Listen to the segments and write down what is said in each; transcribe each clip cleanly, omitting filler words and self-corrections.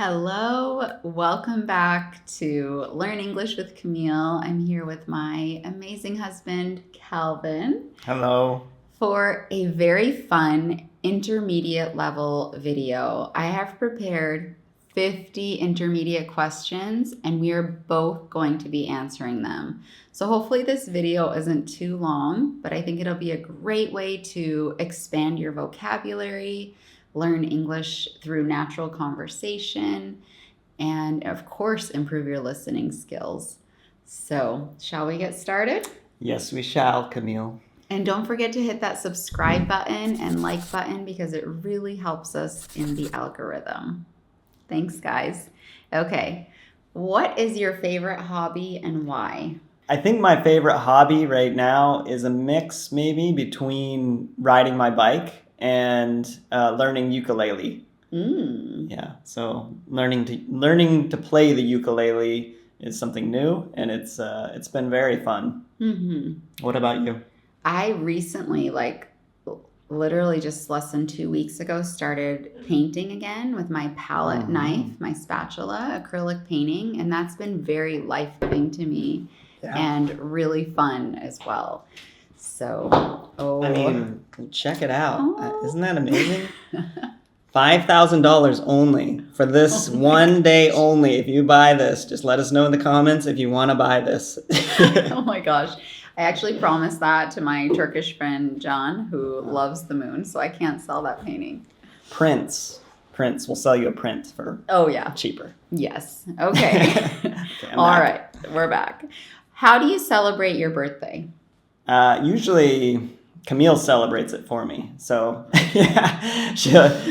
Hello, welcome back to Learn English with Camille. I'm here with my amazing husband, Calvin, Hello. for a very fun intermediate level video. I have prepared 50 intermediate questions and we are both going to be answering them. So hopefully this video isn't too long, but I think it'll be a great way to expand your vocabulary, learn English through natural conversation, and of course, improve your listening skills. So, shall we get started? Yes, we shall, Camille. And don't forget to hit that subscribe button and like button because it really helps us in the algorithm. Thanks, guys. Okay, what is your favorite hobby and why? I think my favorite hobby right now is a mix maybe between riding my bike and learning ukulele. Yeah, so learning to play the ukulele is something new, and it's been very fun. What about you? I recently, literally just less than 2 weeks ago, started painting again with my palette knife, my spatula, acrylic painting, and that's been very life-giving to me and really fun as well. So, I mean, check it out. Isn't that amazing? $5,000 only for this one day only. If you buy this, just let us know in the comments if you want to buy this. Oh my gosh. I actually promised that to my Turkish friend, John, who loves the moon, so I can't sell that painting. Prince will sell you a print for cheaper. Yes. Okay. All right. We're back. How do you celebrate your birthday? Usually Camille celebrates it for me. So yeah,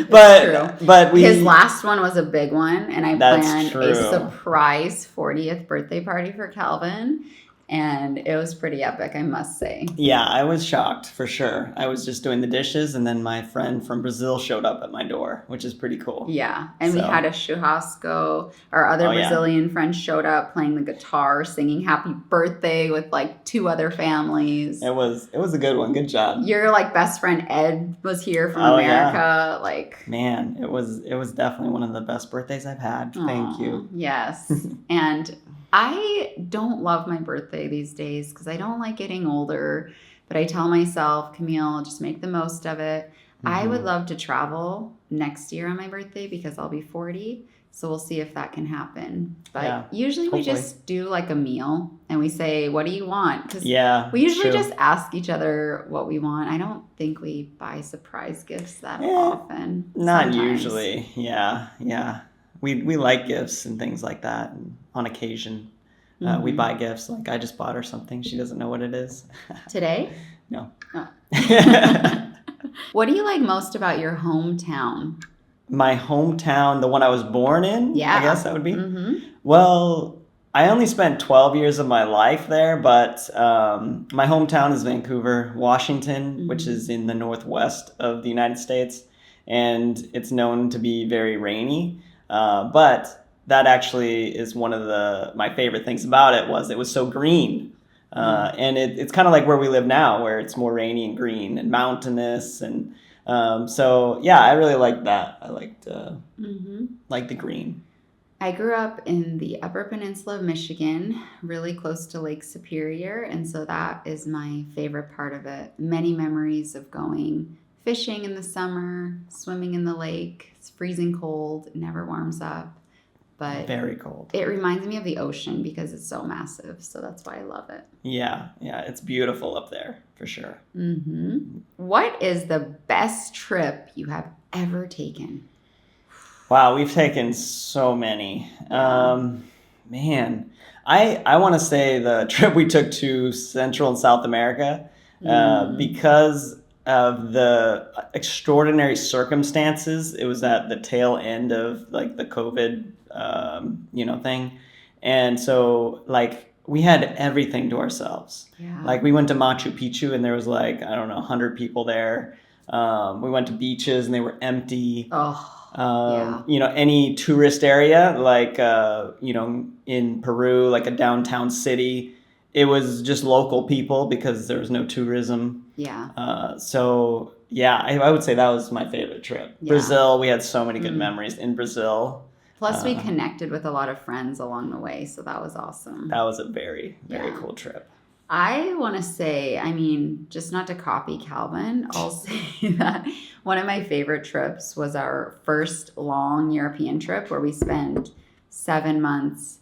but his last one was a big one, and I planned a surprise 40th birthday party for Calvin. And it was pretty epic, I must say. Yeah, I was shocked for sure. I was just doing the dishes, and then my friend from Brazil showed up at my door, which is pretty cool. Yeah, and we had a churrasco. Our other Brazilian friends showed up playing the guitar, singing happy birthday with like 2 other families. It was a good one. Good job. Your best friend Ed was here from America. Yeah. Man, it was definitely one of the best birthdays I've had. Thank you. Yes. And I don't love my birthday these days because I don't like getting older, but I tell myself, Camille, just make the most of it. I would love to travel next year on my birthday because I'll be 40, so we'll see if that can happen. But usually we just do a meal and we say, what do you want? Because we usually just ask each other what we want. I don't think we buy surprise gifts that often. Not usually. Yeah. We like gifts and things like that. And on occasion, we buy gifts. Like I just bought her something. She doesn't know what it is. Today? No. Oh. What do you like most about your hometown? My hometown, the one I was born in? Yeah. I guess that would be? Well, I only spent 12 years of my life there, but my hometown is Vancouver, Washington, which is in the northwest of the United States. And it's known to be very rainy. But that actually is one of my favorite things about it was so green. And it's kind of like where we live now, where it's more rainy and green and mountainous. And so, yeah, I really liked that. I liked the green. I grew up in the Upper Peninsula of Michigan, really close to Lake Superior. And so that is my favorite part of it. Many memories of going fishing in the summer, swimming in the lake. It's freezing cold. It never warms up. But very cold. It reminds me of the ocean because it's so massive. So that's why I love it. Yeah. It's beautiful up there for sure. What is the best trip you have ever taken? Wow, we've taken so many. Man, I want to say the trip we took to Central and South America because of the extraordinary circumstances. It was at the tail end of the COVID thing, and so we had everything to ourselves. We went to Machu Picchu and there was 100 people there. We went to beaches and they were empty. Any tourist area in Peru, a downtown city, it was just local people because there was no tourism. I would say that was my favorite trip. Brazil, we had so many good memories in Brazil. Plus, we connected with a lot of friends along the way, so that was awesome. That was a very, very cool trip. I want to say, I mean, just not to copy Calvin, I'll say that one of my favorite trips was our first long European trip where we spent 7 months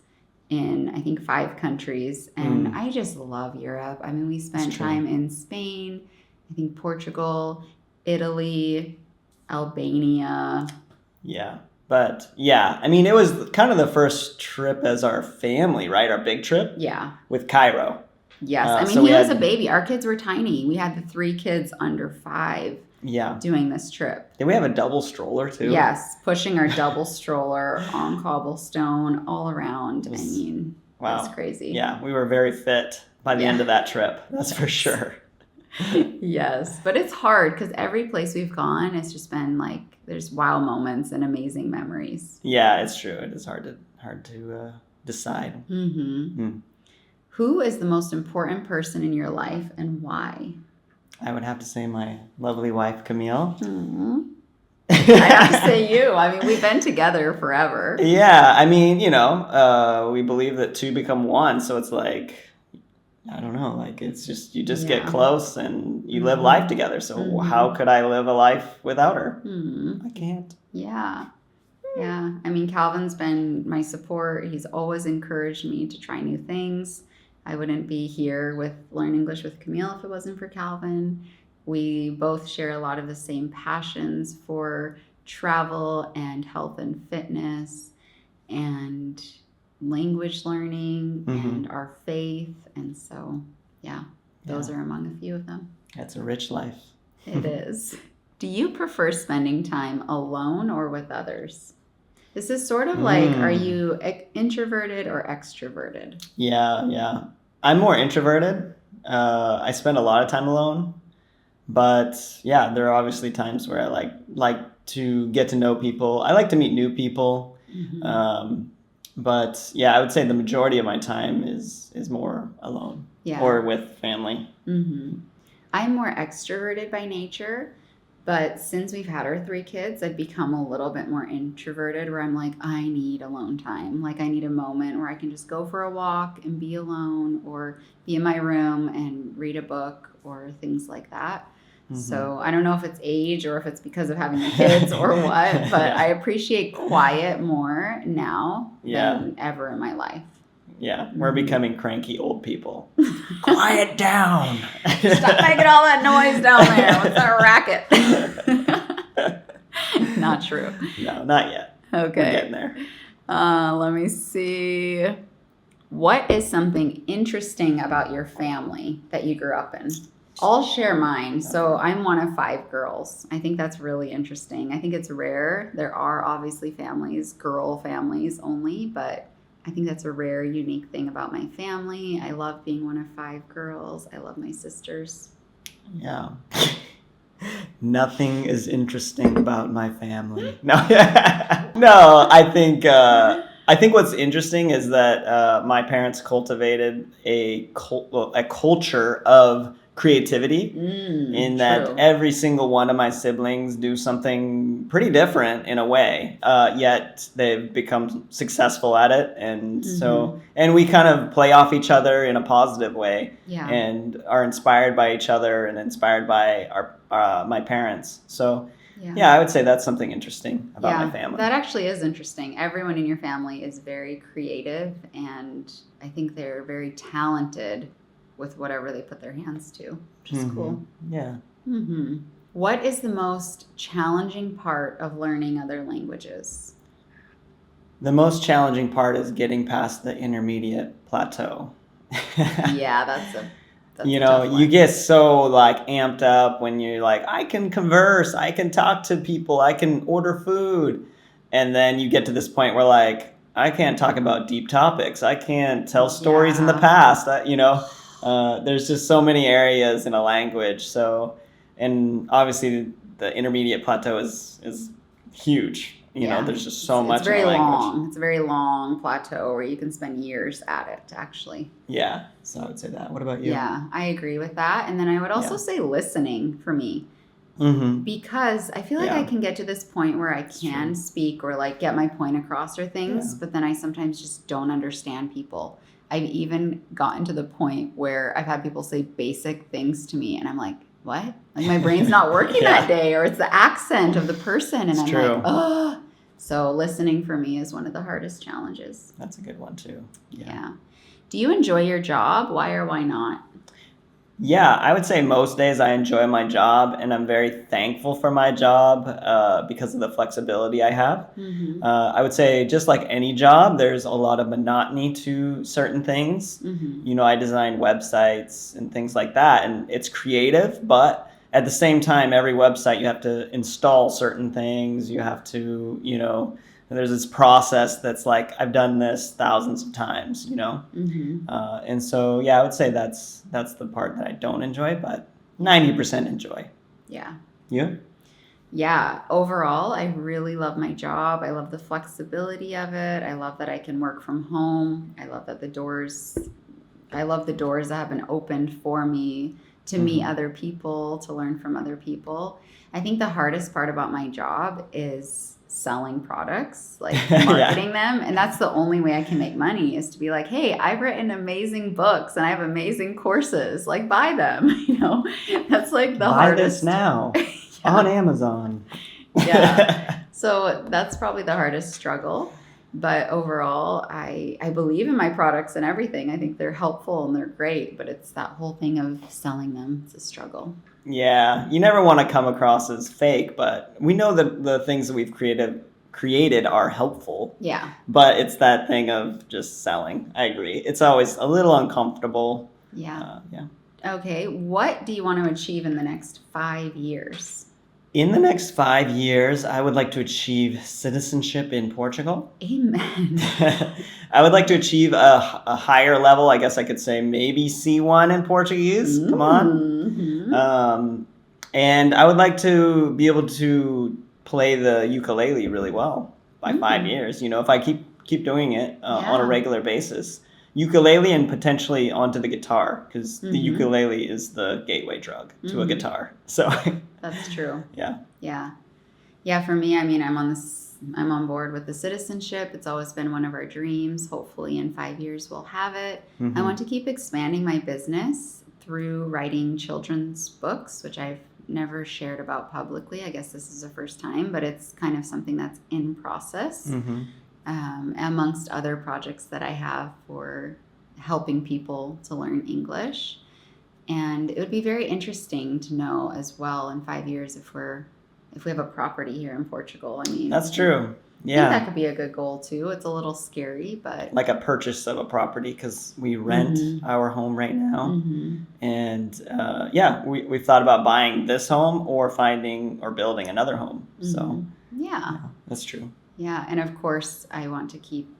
in, I think, 5 countries. And I just love Europe. I mean, we spent time in Spain, I think Portugal, Italy, Albania. Yeah. But yeah, I mean, it was kind of the first trip as our family, right? Our big trip. Yeah. With Cairo. Yes. I mean, so he was a baby. Our kids were tiny. We had the 3 kids under 5 doing this trip. Did we have a double stroller too? Yes. Pushing our double stroller on cobblestone all around. I mean, that's crazy. Yeah. We were very fit by the end of that trip. That's for sure. Yes. But it's hard because every place we've gone, it's just been like, there's wow moments and amazing memories. Yeah, it's true. It is hard to decide. Who is the most important person in your life and why? I would have to say my lovely wife, Camille. I have to say you. I mean, we've been together forever. Yeah. I mean, we believe that 2 become 1. So it's like, I don't know, like it's just, you just get close and you live life together. So how could I live a life without her? I can't. Yeah. Yeah. I mean, Calvin's been my support. He's always encouraged me to try new things. I wouldn't be here with Learn English with Camille if it wasn't for Calvin. We both share a lot of the same passions for travel and health and fitness and language learning and our faith. And so, those are among a few of them. That's a rich life. It is. Do you prefer spending time alone or with others? This is sort of like, are you introverted or extroverted? Yeah. I'm more introverted. I spend a lot of time alone. But yeah, there are obviously times where I like to get to know people. I like to meet new people. But yeah, I would say the majority of my time is more alone or with family. I'm more extroverted by nature. But since we've had our 3 kids, I've become a little bit more introverted where I'm like, I need alone time. Like I need a moment where I can just go for a walk and be alone or be in my room and read a book or things like that. So I don't know if it's age or if it's because of having the kids or what, but I appreciate quiet more now than ever in my life. Yeah, we're becoming cranky old people. Quiet down. Stop making all that noise down there. What's that racket? Not true. No, not yet. Okay. We're getting there. Let me see. What is something interesting about your family that you grew up in? I'll share mine. So I'm one of 5 girls. I think that's really interesting. I think it's rare. There are obviously families, girl families only, but I think that's a rare, unique thing about my family. I love being one of 5 girls. I love my sisters. Yeah. Nothing is interesting about my family. No, I think what's interesting is that my parents cultivated a culture of creativity in that every single one of my siblings do something pretty different in a way, yet they've become successful at it. And and we kind of play off each other in a positive way and are inspired by each other and inspired by my parents. So I would say that's something interesting about my family. That actually is interesting. Everyone in your family is very creative and I think they're very talented with whatever they put their hands to, which is cool. Yeah. What is the most challenging part of learning other languages? The most challenging part is getting past the intermediate plateau. That's you get so like amped up when you're like, I can converse, I can talk to people, I can order food. And then you get to this point where like, I can't talk about deep topics. I can't tell stories in the past. There's just so many areas in a language. So, and obviously the intermediate plateau is huge. There's just so much in the language. It's a very long plateau where you can spend years at it, actually. Yeah. So I would say that. What about you? Yeah, I agree with that. And then I would also say listening for me. because I feel like I can get to this point where I can speak or like get my point across or things, but then I sometimes just don't understand people. I've even gotten to the point where I've had people say basic things to me and I'm like, what? Like my brain's not working that day, or it's the accent of the person. And I'm like, oh. So listening for me is one of the hardest challenges. That's a good one too. Yeah. Do you enjoy your job? Why or why not? Yeah, I would say most days I enjoy my job, and I'm very thankful for my job because of the flexibility I have. I would say just like any job, there's a lot of monotony to certain things. You know, I design websites and things like that, and it's creative, but at the same time, every website you have to install certain things. You have to, you know, there's this process that's like, I've done this thousands of times, you know? And so, yeah, I would say that's the part that I don't enjoy, but 90% enjoy. Yeah. You? Yeah. Overall, I really love my job. I love the flexibility of it. I love that I can work from home. I love that the doors that have been opened for me to meet other people, to learn from other people. I think the hardest part about my job is selling products, like marketing them. And that's the only way I can make money, is to be like, hey, I've written amazing books and I have amazing courses, like buy them. You know, that's like the hardest. Buy this now on Amazon. So that's probably the hardest struggle. But overall, I believe in my products and everything. I think they're helpful and they're great, but it's that whole thing of selling them. It's a struggle. Yeah, you never want to come across as fake, but we know that the things that we've created are helpful. Yeah. But it's that thing of just selling. I agree. It's always a little uncomfortable. Yeah. Okay. What do you want to achieve in the next 5 years? In the next 5 years, I would like to achieve citizenship in Portugal. Amen. I would like to achieve a higher level. I guess I could say maybe C1 in Portuguese. Come on. And I would like to be able to play the ukulele really well by 5 years. You know, if I keep doing it on a regular basis. Ukulele and potentially onto the guitar, because the ukulele is the gateway drug to a guitar. So that's true. Yeah. For me, I mean, I'm on board with the citizenship. It's always been one of our dreams. Hopefully in 5 years we'll have it. I want to keep expanding my business through writing children's books, which I've never shared about publicly. I guess this is the first time, but it's kind of something that's in process. Amongst other projects that I have for helping people to learn English. And it would be very interesting to know as well in 5 years if we have a property here in Portugal. I mean, that's true. I think that could be a good goal too. It's a little scary, but like a purchase of a property, because we rent our home right now. And we've thought about buying this home or building another home. So yeah, that's true. Yeah, and of course, I want to keep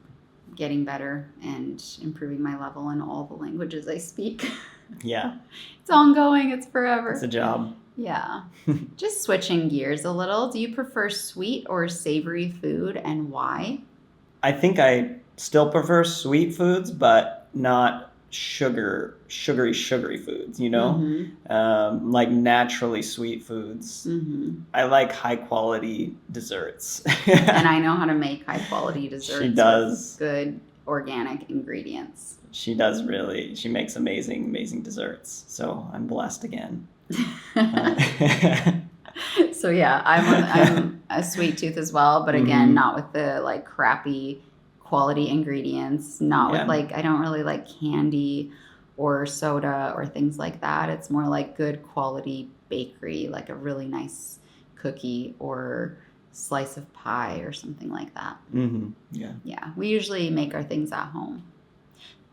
getting better and improving my level in all the languages I speak. Yeah. It's ongoing. It's forever. It's a job. Yeah. Just switching gears a little. Do you prefer sweet or savory food, and why? I think I still prefer sweet foods, but not sugary foods, you know? Like naturally sweet foods. I like high quality desserts. And I know how to make high quality desserts. She does. With good organic ingredients. She does really. She makes amazing desserts. So I'm blessed again. So yeah, I'm a sweet tooth as well, but again, not with the like crappy quality ingredients, not with like, I don't really like candy or soda or things like that. It's more like good quality bakery, like a really nice cookie or slice of pie or something like that. Yeah, we usually make our things at home.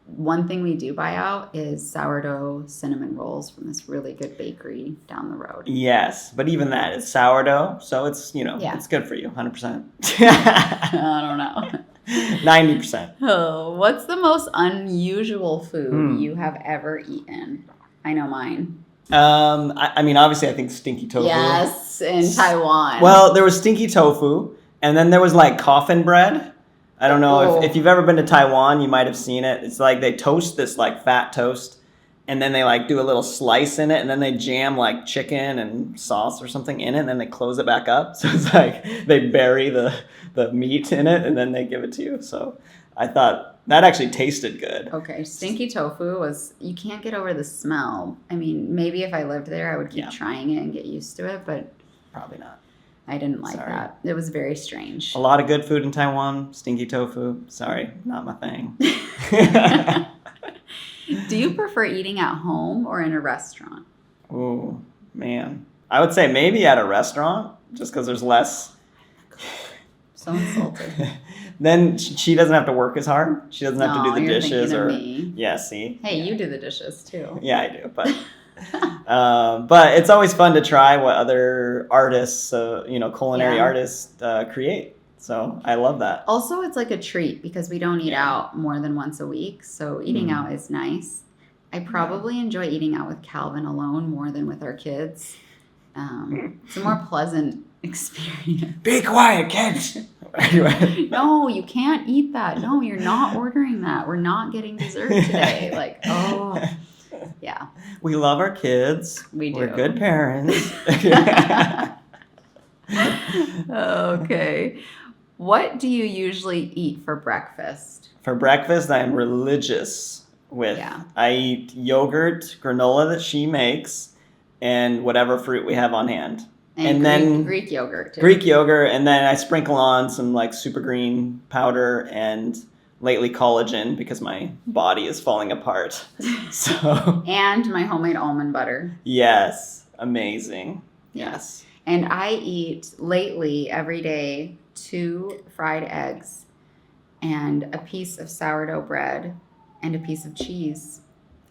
One thing we do buy out is sourdough cinnamon rolls from this really good bakery down the road. Yes, but even that, it's sourdough, so it's, you know, it's good for you, 100%. I don't know. 90%. Oh, what's the most unusual food you have ever eaten? I know mine. I mean, obviously, I think stinky tofu. Yes, in Taiwan. Well, there was stinky tofu, and then there was like coffin bread. I don't know if you've ever been to Taiwan, you might have seen it. It's like they toast this like fat toast, and then they like do a little slice in it, and then they jam like chicken and sauce or something in it, and then they close it back up. So it's like they bury the meat in it, and then they give it to you. So I thought that actually tasted good. Okay, stinky tofu was, you can't get over the smell. I mean, maybe if I lived there, I would keep trying it and get used to it, but probably not. I didn't like that. It was very strange. A lot of good food in Taiwan. Stinky tofu. Sorry, not my thing. Do you prefer eating at home or in a restaurant? Oh, man. I would say maybe at a restaurant, just because there's less. So insulted. Then she doesn't have to work as hard. She doesn't have to do the you're dishes thinking or. of me. Yeah, see. Hey, you do the dishes too. Yeah, I do, but it's always fun to try what other artists, culinary artists create. So I love that. Also, it's like a treat because we don't eat out more than once a week. So eating out is nice. I probably enjoy eating out with Calvin alone more than with our kids. It's a more pleasant experience. Be quiet, kids. No, you can't eat that. No, you're not ordering that. We're not getting dessert today. Like, oh, yeah. We love our kids. We do. We're good parents. Okay. What do you usually eat for breakfast? For breakfast, I'm religious with. Yeah. I eat yogurt, granola that she makes, and whatever fruit we have on hand. And then Greek yogurt too. Greek yogurt, and then I sprinkle on some like super green powder and lately collagen because my body is falling apart. So And my homemade almond butter. yes, amazing. Yes. And I eat lately every day 2 fried eggs and a piece of sourdough bread and a piece of cheese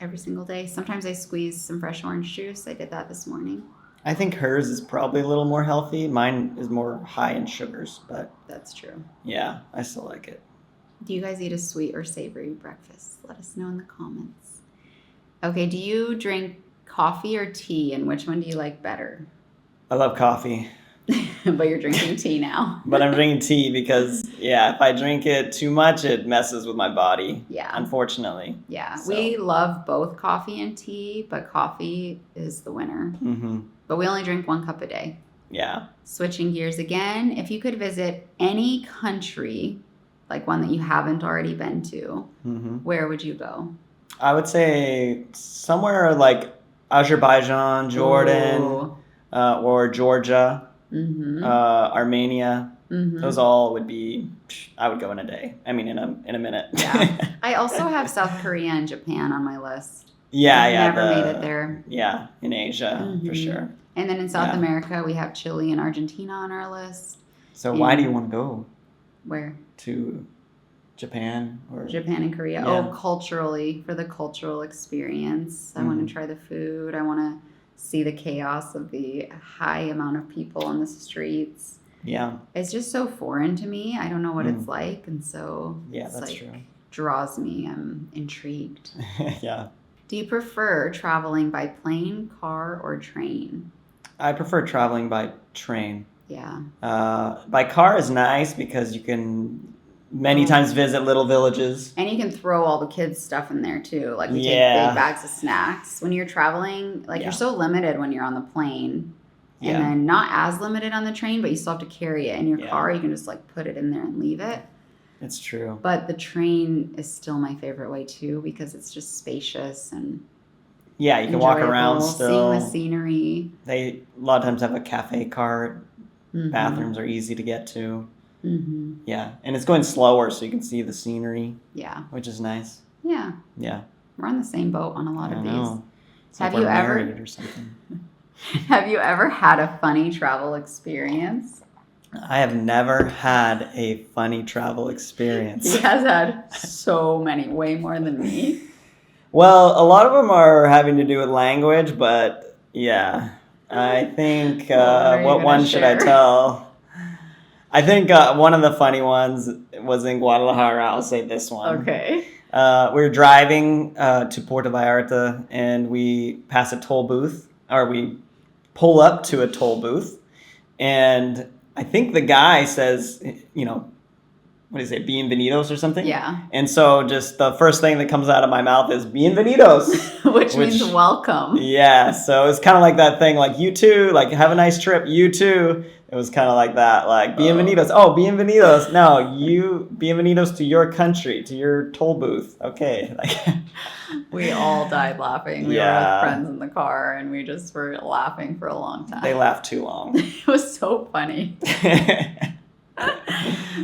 every single day. Sometimes I squeeze some fresh orange juice. I did that this morning. I think hers is probably a little more healthy. Mine is more high in sugars, but That's true. yeah, I still like it. Do you guys eat a sweet or savory breakfast? Let us know in the comments. Okay, do you drink coffee or tea, and which one do you like better? I love coffee. But you're drinking tea now. But I'm drinking tea because, if I drink it too much, it messes with my body. Yeah. Unfortunately. Yeah. So. We love both coffee and tea, but coffee is the winner. Mm-hmm. But we only drink 1 cup a day. Yeah. Switching gears again, if you could visit any country, like one that you haven't already been to, where would you go? I would say somewhere like Azerbaijan, Jordan, or Georgia, Armenia. Those all would be, I would go in a day. I mean, in a minute. Yeah. I also have South Korea and Japan on my list. I've never made it there. Yeah, in Asia, for sure. And then in South America, we have Chile and Argentina on our list. So why do you want to go? Where? To Japan or Japan and Korea. Yeah. Oh, culturally, for the cultural experience. I want to try the food. I want to see the chaos of the high amount of people on the streets. Yeah. It's just so foreign to me. I don't know what it's like, and so that's true. Draws me. I'm intrigued. Yeah. Do you prefer traveling by plane, car, or train? I prefer traveling by train. Yeah. By car is nice because you can many times visit little villages. And you can throw all the kids' stuff in there too. Like we take big bags of snacks. When you're traveling, you're so limited when you're on the plane. And then not as limited on the train, but you still have to carry it. In your car, you can just put it in there and leave it. It's true. But the train is still my favorite way too because it's just spacious and you can walk around still. Seeing the scenery. They a lot of times have a cafe cart. Bathrooms are easy to get to. Yeah, and it's going slower so you can see the scenery. Yeah, which is nice. Yeah. Yeah. We're on the same boat on a lot of these. It's like we're married or something. Have you ever had a funny travel experience? I have never had a funny travel experience. He has had so many, way more than me. Well, a lot of them are having to do with language, but I think, what one should I tell? I think one of the funny ones was in Guadalajara. I'll say this one. Okay. We were driving to Puerto Vallarta, and we pass a toll booth, or we pull up to a toll booth, and I think the guy says, what do you say, bienvenidos or something? Yeah. And so just the first thing that comes out of my mouth is bienvenidos. which means welcome. Yeah, so it's kind of like that thing, like, you too, like, have a nice trip, you too. It was kind of like that, like, bienvenidos. Oh, bienvenidos. No, bienvenidos to your country, to your toll booth. Okay. Like, we all died laughing. We were with friends in the car, and we just were laughing for a long time. They laughed too long. It was so funny.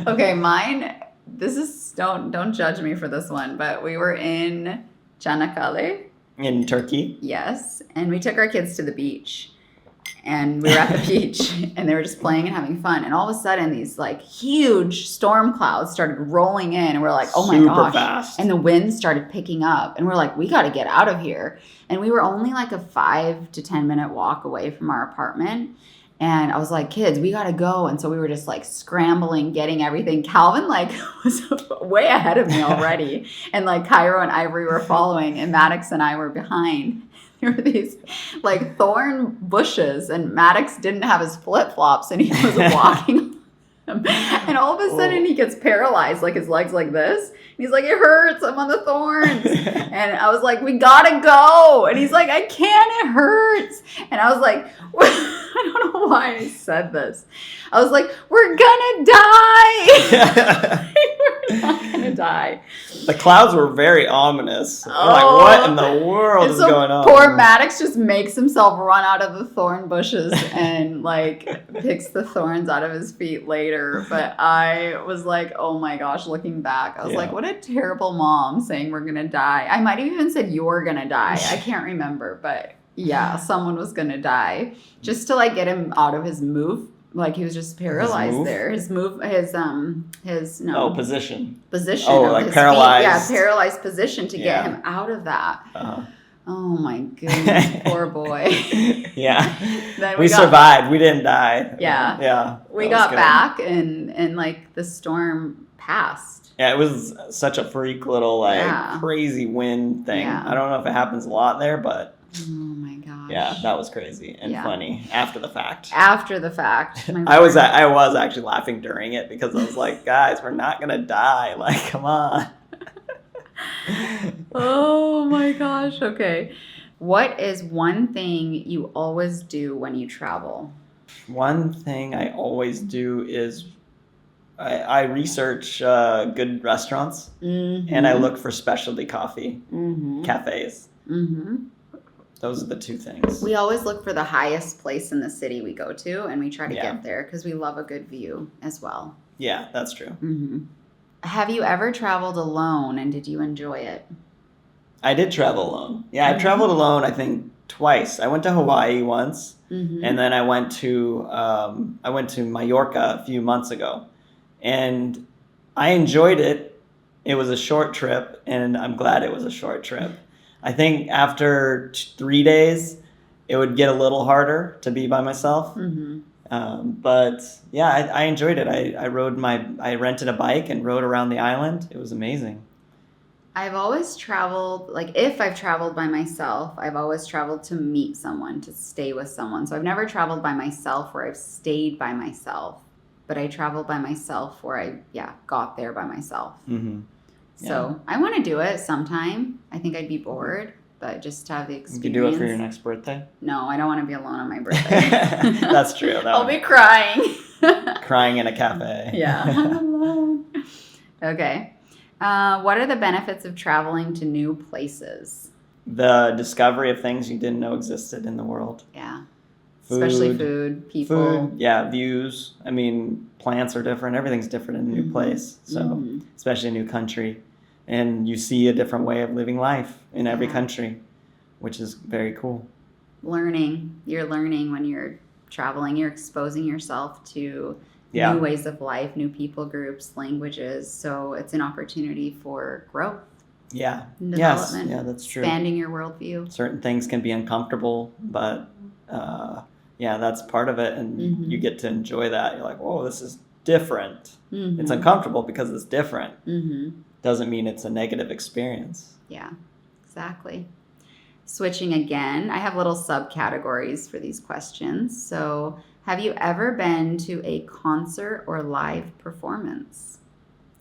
Okay, mine, this is, don't judge me for this one, but we were in Çanakkale. In Turkey? Yes, and we took our kids to the beach. And we were at the beach, and they were just playing and having fun. And all of a sudden, these like huge storm clouds started rolling in, and we're like, "Oh my gosh!" Fast. And the wind started picking up, and we're like, "We got to get out of here." And we were only like a 5 to 10 minute walk away from our apartment. And I was like, "Kids, we got to go." And so we were just like scrambling, getting everything. Calvin like was way ahead of me already, and like Cairo and Ivory were following, and Maddox and I were behind. There were these like thorn bushes, and Maddox didn't have his flip-flops, and he was walking and all of a sudden he gets paralyzed, like his legs like this. And he's like, "It hurts, I'm on the thorns." And I was like, "We gotta go." And he's like, "I can't, it hurts." And I was like, I don't know why I said this. I was like, "We're gonna die." We're not gonna die. The clouds were very ominous. We're like, what in the world is going on? Poor Maddox just makes himself run out of the thorn bushes and like picks the thorns out of his feet later. But I was like, oh my gosh, looking back, I was like, what a terrible mom saying we're gonna die. I might have even said you're gonna die. I can't remember, but yeah, someone was gonna die just to like get him out of his move. Like he was just paralyzed there. Position. Position. Oh, like paralyzed. Yeah, paralyzed position to get him out of that. Oh my goodness, poor boy. Yeah. Then we survived. We didn't die. Yeah. Yeah. We got back and like the storm passed. Yeah, it was such a freak little crazy wind thing. Yeah. I don't know if it happens a lot there, but oh my gosh. Yeah, that was crazy and funny after the fact. After the fact. I was actually laughing during it because I was like, guys, we're not gonna die. Like, come on. Oh my gosh. Okay. What is one thing you always do when you travel? One thing I always do is I research good restaurants and I look for specialty coffee cafes. Those are the two things. We always look for the highest place in the city we go to, and we try to get there because we love a good view as well. Yeah, that's true. Have you ever traveled alone, and did you enjoy it? I did travel alone. Yeah, I've traveled alone, I think, twice. I went to Hawaii once, and then I went to Mallorca a few months ago. And I enjoyed it. It was a short trip, and I'm glad it was a short trip. I think after 3 days, it would get a little harder to be by myself. But yeah, I enjoyed it. I rented a bike and rode around the island. It was amazing. I've always traveled, like if I've traveled by myself, I've always traveled to meet someone, to stay with someone. So I've never traveled by myself where I've stayed by myself, but I traveled by myself where I got there by myself. So I want to do it sometime. I think I'd be bored, but just to have the experience. You can do it for your next birthday? No, I don't want to be alone on my birthday. That's true. I'll be crying. Crying in a cafe. Yeah. I'm alone. Okay. What are the benefits of traveling to new places? The discovery of things you didn't know existed in the world. Yeah. Food, especially food, people. Food, yeah, views. I mean, plants are different. Everything's different in a new place. So, especially a new country. And you see a different way of living life in every country, which is very cool. Learning. You're learning when you're traveling. You're exposing yourself to new ways of life, new people groups, languages. So it's an opportunity for growth. Yeah. Development. Yes. Yeah, that's true. Expanding your worldview. Certain things can be uncomfortable, but that's part of it. And you get to enjoy that. You're like, whoa, this is different. It's uncomfortable because it's different. Doesn't mean it's a negative experience. Yeah, exactly. Switching again, I have little subcategories for these questions. So, have you ever been to a concert or live performance?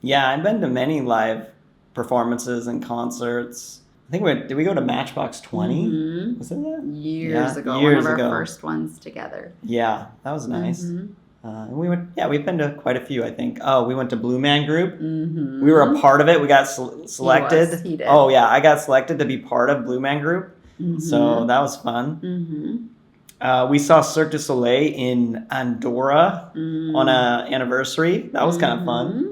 Yeah, I've been to many live performances and concerts. I think did we go to Matchbox 20? Mhm. Was it that? Years ago, one years of our ago. first ones together. Yeah, that was nice. Mhm. And we've been to quite a few, I think. Oh, we went to Blue Man Group. Mhm. We were a part of it. We got selected. He did. Oh, yeah, I got selected to be part of Blue Man Group. So that was fun. We saw Cirque du Soleil in Andorra on an anniversary. That was kind of fun.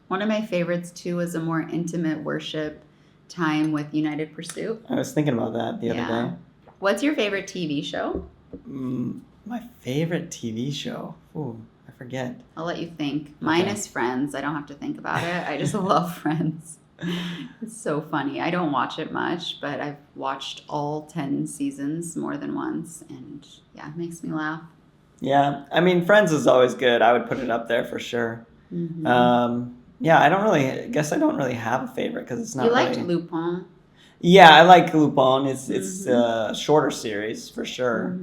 One of my favorites, too, was a more intimate worship time with United Pursuit. I was thinking about that the other day. What's your favorite TV show? My favorite TV show? Ooh, I forget. I'll let you think. Mine is Friends. I don't have to think about it. I just love Friends. It's so funny. I don't watch it much, but I've watched all 10 seasons more than once, and yeah, it makes me laugh. Yeah, I mean, Friends is always good. I would put it up there for sure. Yeah, I don't really have a favorite because it's not. You liked Lupin. Yeah, I like Lupin. It's a shorter series for sure.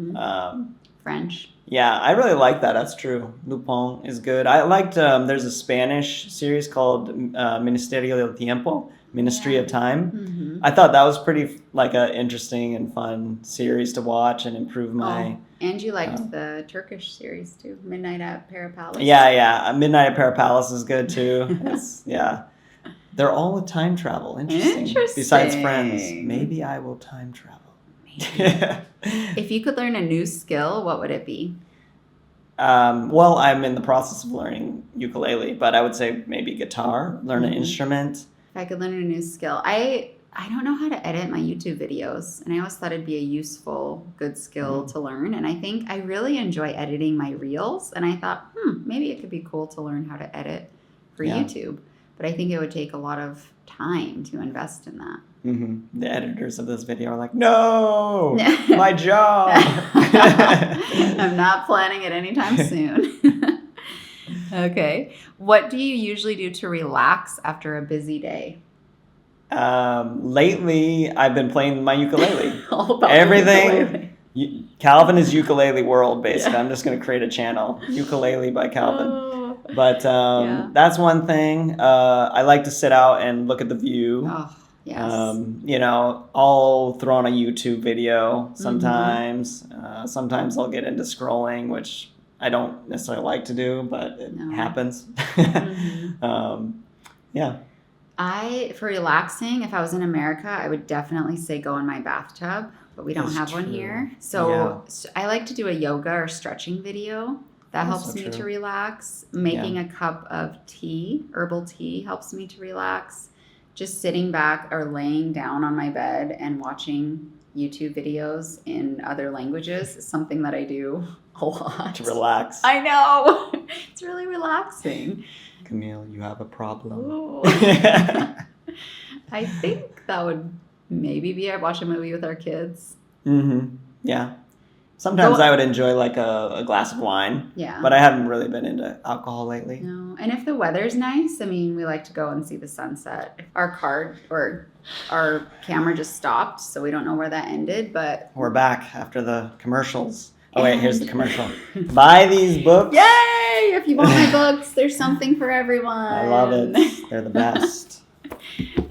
French. Yeah, I really like that. That's true. Lupin is good. I liked. There's a Spanish series called Ministerio del Tiempo, Ministry of Time. I thought that was pretty like a interesting and fun series to watch and improve my. And you liked the Turkish series too, Midnight at Para Palace. Yeah. Midnight at Para Palace is good too. Yeah. They're all with time travel. Interesting. Besides Friends, maybe I will time travel. If you could learn a new skill, what would it be? Well, I'm in the process of learning ukulele, but I would say maybe guitar, learn an instrument. If I could learn a new skill, I don't know how to edit my YouTube videos, and I always thought it'd be a useful, good skill to learn. And I think I really enjoy editing my reels, and I thought, maybe it could be cool to learn how to edit for YouTube. But I think it would take a lot of time to invest in that. The editors of this video are like, no, my job. I'm not planning it anytime soon. Okay. What do you usually do to relax after a busy day? Lately, I've been playing my ukulele. All about everything. Calvin is ukulele world, basically. I'm just going to create a channel, ukulele by Calvin. But that's one thing. I like to sit out and look at the view. Oh, yes. I'll throw on a YouTube video sometimes. Sometimes I'll get into scrolling, which I don't necessarily like to do, but it happens. For relaxing, if I was in America, I would definitely say go in my bathtub, but we don't have one here. So I like to do a yoga or stretching video. That helps me to relax. Making a cup of tea, herbal tea, helps me to relax. Just sitting back or laying down on my bed and watching YouTube videos in other languages is something that I do a lot. To relax. I know. It's really relaxing. Camille, you have a problem. I think that would maybe be I'd watch a movie with our kids. Yeah. Sometimes I would enjoy like a glass of wine. Yeah. But I haven't really been into alcohol lately. No. And if the weather's nice, I mean, we like to go and see the sunset. Our camera just stopped, so we don't know where that ended, but we're back after the commercials. Oh wait, here's the commercial. Buy these books. Yay! If you want my books, there's something for everyone. I love it. They're the best.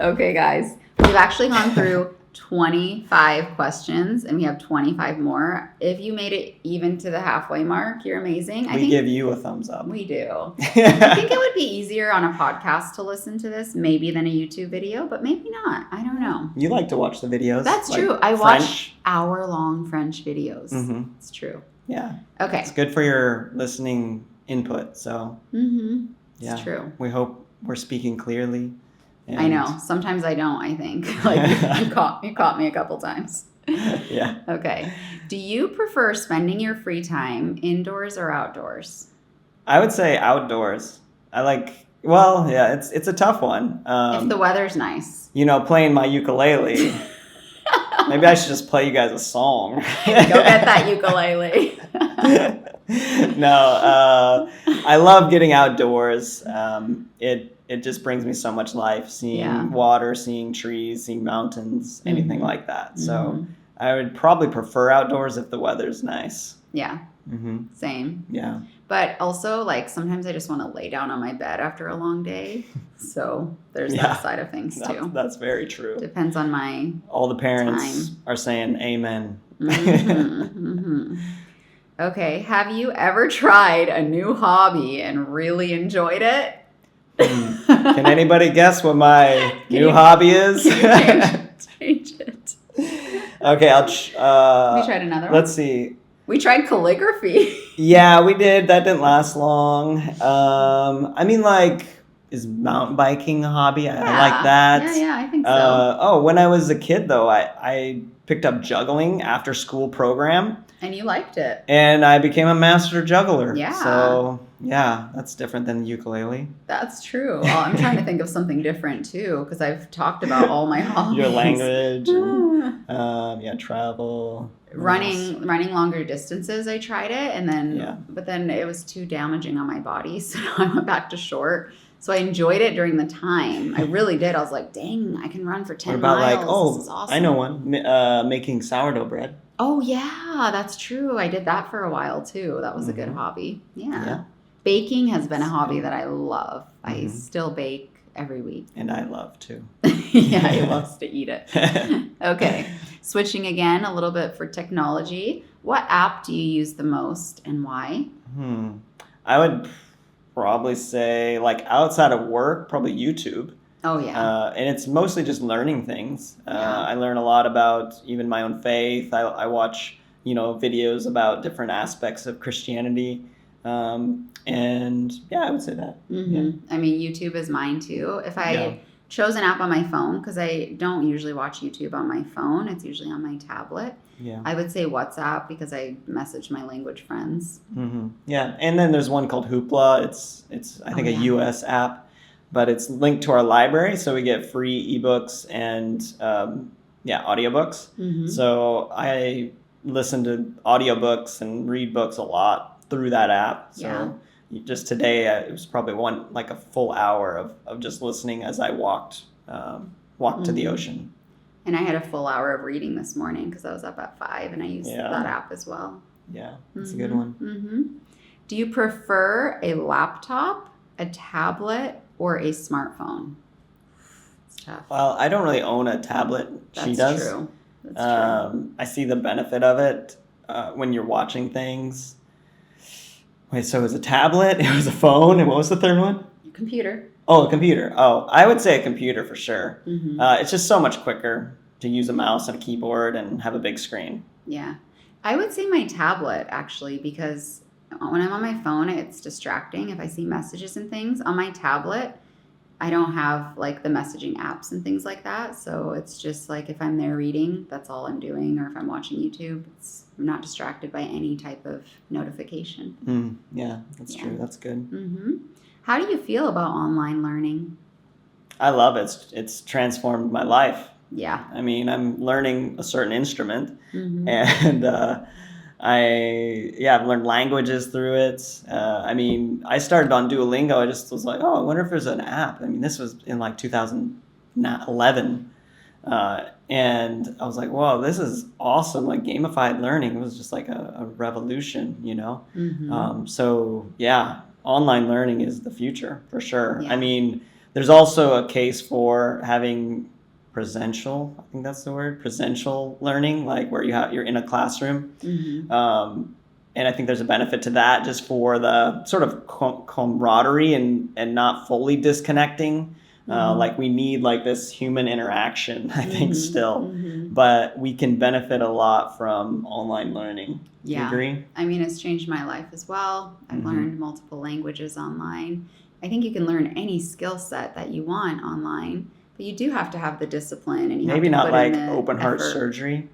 Okay, guys. We've actually gone through 25 questions, and we have 25 more. If you made it even to the halfway mark, you're amazing. We give you a thumbs up. We do. I think it would be easier on a podcast to listen to this, maybe than a YouTube video, but maybe not. I don't know. You like to watch the videos. That's true. I watch hour-long French videos. It's true. Yeah. Okay. It's good for your listening input. So. It's true. We hope we're speaking clearly. I know. Sometimes I don't, I think. Like you caught me a couple times. Yeah. Okay. Do you prefer spending your free time indoors or outdoors? I would say outdoors. It's a tough one. If the weather's nice. Playing my ukulele. Maybe I should just play you guys a song. Go get that ukulele. No, I love getting outdoors. It just brings me so much life, seeing water, seeing trees, seeing mountains, anything like that. So I would probably prefer outdoors if the weather's nice. Yeah, Mm-hmm. Same. Yeah. But also, like, sometimes I just want to lay down on my bed after a long day. So there's that side of things too. That's very true. Depends on my All the parents time. are saying amen. Okay. Have you ever tried a new hobby and really enjoyed it? Can anybody guess what my new hobby is? Change it. Okay, We tried another one? Let's see. We tried calligraphy. Yeah, we did. That didn't last long. I mean, like, is mountain biking a hobby? I like that. Yeah, I think so. When I was a kid, though, I picked up juggling after school program. And you liked it. And I became a master juggler. Yeah. So, yeah, that's different than ukulele. That's true. Well, I'm trying to think of something different, too, because I've talked about all my hobbies. Your language. And, travel. Running longer distances, I tried it, and then but then it was too damaging on my body, so now I went back to short. So I enjoyed it during the time. I really did. I was like, dang, I can run for 10 miles. This is awesome. I know one. Making sourdough bread. Oh, yeah, that's true. I did that for a while, too. That was a good hobby. Yeah. Baking has been a hobby that I love. I still bake every week. And I love to. Yeah, he loves to eat it. Okay. Switching again a little bit for technology. What app do you use the most and why? I would probably say, like, outside of work, probably YouTube. Oh, yeah. And it's mostly just learning things. I learn a lot about even my own faith. I watch, videos about different aspects of Christianity. And I would say that. Yeah. I mean, YouTube is mine too. If I chose an app on my phone, because I don't usually watch YouTube on my phone, it's usually on my tablet. Yeah. I would say WhatsApp because I message my language friends. Yeah, and then there's one called Hoopla. It's I think a US app, but it's linked to our library, so we get free ebooks and audiobooks. So I listen to audiobooks and read books a lot through that app. So just today, it was probably a full hour of just listening as I walked to the ocean. And I had a full hour of reading this morning because I was up at 5 and I used that app as well. Yeah, that's a good one. Do you prefer a laptop, a tablet, or a smartphone? It's tough. Well, I don't really own a tablet. She does. True. That's true. I see the benefit of it when you're watching things. Wait, so it was a tablet, it was a phone, and what was the third one? Your computer. Oh, a computer. Oh, I would say a computer for sure. It's just so much quicker to use a mouse and a keyboard and have a big screen. Yeah. I would say my tablet, actually, because when I'm on my phone, it's distracting if I see messages and things. On my tablet, I don't have, like, the messaging apps and things like that. So it's just, like, if I'm there reading, that's all I'm doing. Or if I'm watching YouTube, I'm not distracted by any type of notification. Yeah, that's true. That's good. How do you feel about online learning? I love it. It's transformed my life. Yeah. I mean, I'm learning a certain instrument, and I've learned languages through it. I mean, I started on Duolingo. I just was like, oh, I wonder if there's an app. I mean, this was in like 2011. And I was like, whoa, this is awesome. Like gamified learning was just like a revolution, So online learning is the future for sure. Yeah. I mean, there's also a case for having presential learning, like where you're in a classroom. And I think there's a benefit to that just for the sort of camaraderie and not fully disconnecting. Like we need like this human interaction, I think still, but we can benefit a lot from online learning. Do you agree? I mean, it's changed my life as well. I've learned multiple languages online. I think you can learn any skill set that you want online, but you do have to have the discipline and you maybe have to not put like in the open heart effort. Surgery.